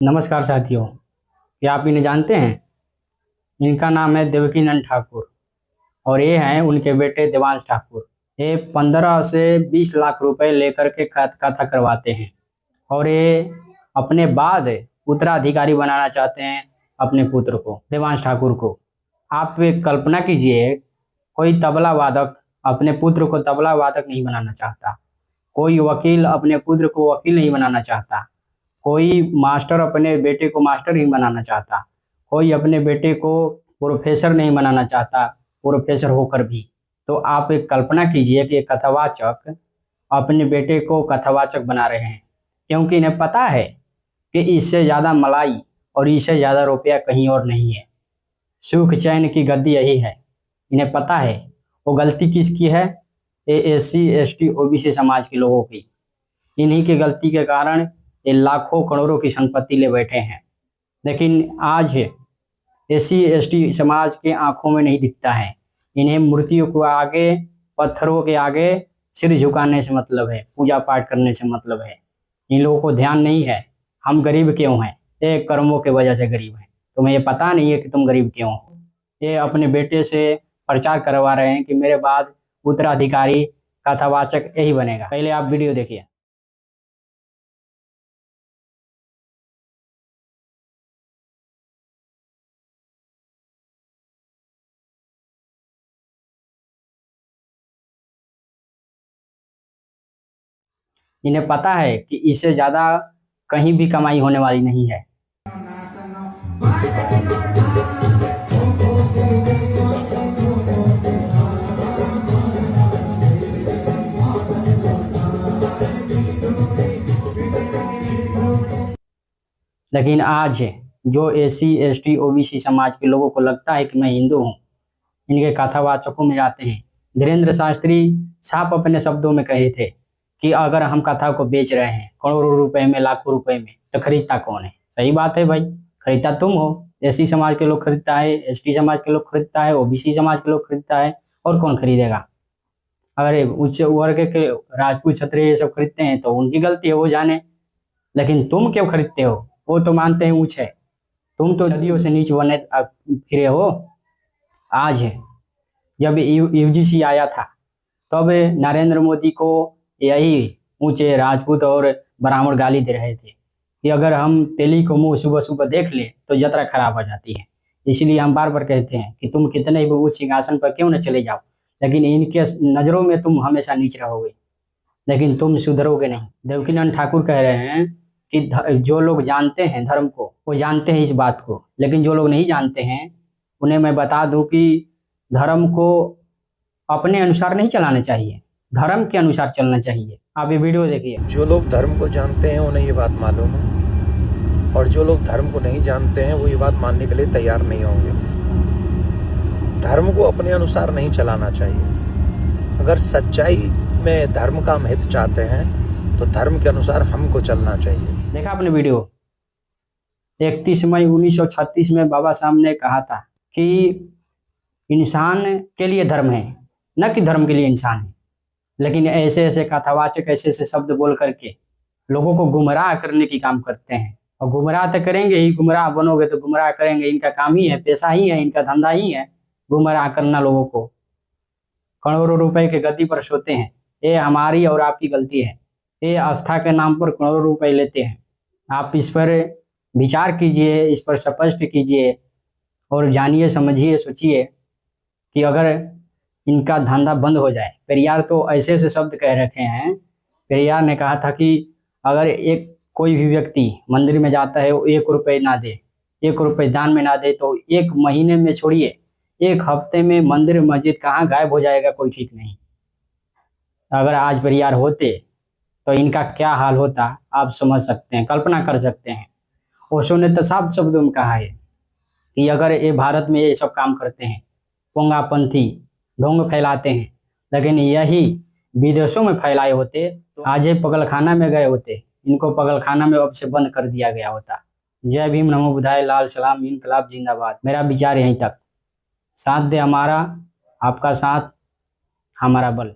नमस्कार साथियों, क्या आप इन्हें जानते हैं? इनका नाम है देवकीनंद ठाकुर और ये हैं उनके बेटे देवांश ठाकुर। ये 15 से 20 लाख रुपए लेकर के कथा करवाते हैं और ये अपने बाद उत्तराधिकारी बनाना चाहते हैं अपने पुत्र को, देवांश ठाकुर को। आप एक कल्पना कीजिए, कोई तबला वादक अपने पुत्र को तबला वादक नहीं बनाना चाहता, कोई वकील अपने पुत्र को वकील नहीं बनाना चाहता, कोई मास्टर अपने बेटे को मास्टर नहीं बनाना चाहता, कोई अपने बेटे को प्रोफेसर नहीं बनाना चाहता, प्रोफेसर होकर भी। तो आप एक कल्पना कीजिए कि एक कथावाचक अपने बेटे को कथावाचक बना रहे हैं, क्योंकि इन्हें पता है कि इससे ज़्यादा मलाई और इससे ज़्यादा रुपया कहीं और नहीं है। सुख चैन की गद्दी यही है। इन्हें पता है वो गलती किसकी है, एससी एसटी ओबीसी समाज के लोगों की। इन्हीं की गलती के कारण ये लाखों करोड़ों की संपत्ति ले बैठे हैं। लेकिन आज एससी एसटी समाज के आंखों में नहीं दिखता है। इन्हें मूर्तियों को आगे, पत्थरों के आगे सिर झुकाने से मतलब है, पूजा पाठ करने से मतलब है। इन लोगों को ध्यान नहीं है हम गरीब क्यों हैं। ये कर्मों के वजह से गरीब हैं। तुम्हें ये पता नहीं है कि तुम गरीब क्यों हो। ये अपने बेटे से प्रचार करवा रहे हैं कि मेरे बाद उत्तराधिकारी कथावाचक यही बनेगा। पहले आप वीडियो देखिए। इन्हें पता है कि इससे ज्यादा कहीं भी कमाई होने वाली नहीं है। लेकिन आज जो एससी एसटी ओबीसी समाज के लोगों को लगता है कि मैं हिंदू हूँ, इनके कथावाचकों में जाते हैं। धीरेन्द्र शास्त्री साफ अपने शब्दों में कहे थे कि अगर हम कथा को बेच रहे हैं करोड़ों रुपए में, लाखों रुपए में, तो खरीदता कौन है? सही बात है भाई, खरीदता तुम हो। एससी समाज के लोग खरीदता है, एसटी समाज के लोग खरीदता है, ओबीसी समाज के लोग खरीदता है, और कौन खरीदेगा? अगर उच्च वर्ग के राजपूत क्षत्रिय ये सब खरीदते हैं तो उनकी गलती है, वो जाने। लेकिन तुम क्यों खरीदते हो? वो तो मानते हैं ऊंच है, तुम तो सदियों से नीच बने फिरे हो। आज जब यूजीसी आया था तब नरेंद्र मोदी को यही ऊंचे राजपूत और ब्राह्मण गाली दे रहे थे कि अगर हम तेली को मुंह सुबह सुबह देख ले तो यात्रा खराब हो जाती है। इसलिए हम बार बार कहते हैं कि तुम कितने भी ऊंच सिंहासन पर क्यों न चले जाओ, लेकिन इनके नजरों में तुम हमेशा नीच रहोगे, लेकिन तुम सुधरोगे नहीं। देवकीनंद ठाकुर कह रहे हैं कि जो लोग जानते हैं धर्म को वो जानते हैं इस बात को, लेकिन जो लोग नहीं जानते हैं उन्हें मैं बता दूं कि धर्म को अपने अनुसार नहीं चलाना चाहिए, धर्म के अनुसार चलना चाहिए। आप ये वीडियो देखिए। जो लोग धर्म को जानते हैं उन्हें ये बात मालूम है, और जो लोग धर्म को नहीं जानते हैं वो ये बात मानने के लिए तैयार नहीं होंगे। धर्म को अपने अनुसार नहीं चलाना चाहिए। अगर सच्चाई में धर्म का हम हित चाहते हैं तो धर्म के अनुसार हमको चलना चाहिए। देखा आपने वीडियो? 31 मई 1936 में बाबा साहब ने कहा था कि इंसान के लिए धर्म है, न कि धर्म के लिए इंसान है। लेकिन ऐसे ऐसे कथावाचक ऐसे ऐसे शब्द बोल करके लोगों को गुमराह करने की काम करते हैं। और गुमराह तो करेंगे ही, गुमराह बनोगे तो गुमराह करेंगे। इनका काम ही है, पेशा ही है, इनका धंधा ही है गुमराह करना लोगों को। करोड़ों रुपए के गद्दी पर सोते हैं। ये हमारी और आपकी गलती है। ये आस्था के नाम पर करोड़ों रुपए लेते हैं। आप इस पर विचार कीजिए, इस पर स्पष्ट कीजिए और जानिए, समझिए, सोचिए कि अगर इनका धंधा बंद हो जाए। पेरियार तो ऐसे ऐसे शब्द कह रखे हैं। पेरियार ने कहा था कि अगर एक कोई भी व्यक्ति मंदिर में जाता है वो 1 रुपए ना दे, 1 रुपए दान में ना दे, तो 1 महीने में छोड़िए, 1 हफ्ते में मंदिर मस्जिद कहाँ गायब हो जाएगा कोई ठीक नहीं। अगर आज पेरियार होते तो इनका क्या हाल होता आप समझ सकते हैं, कल्पना कर सकते हैं। ओशो ने तो साफ शब्दों में कहा है कि अगर ये भारत में ये सब काम करते हैं, पोंगापंथी ढोंग फैलाते हैं, लेकिन यही विदेशों में फैलाए होते तो आज ये पगलखाना में गए होते। इनको पगलखाना में अब से बंद कर दिया गया होता। जय भीम, नमो बुद्धाय, लाल सलाम, इनकलाब जिंदाबाद। मेरा विचार यहीं तक। साथ दे हमारा, आपका साथ हमारा बल।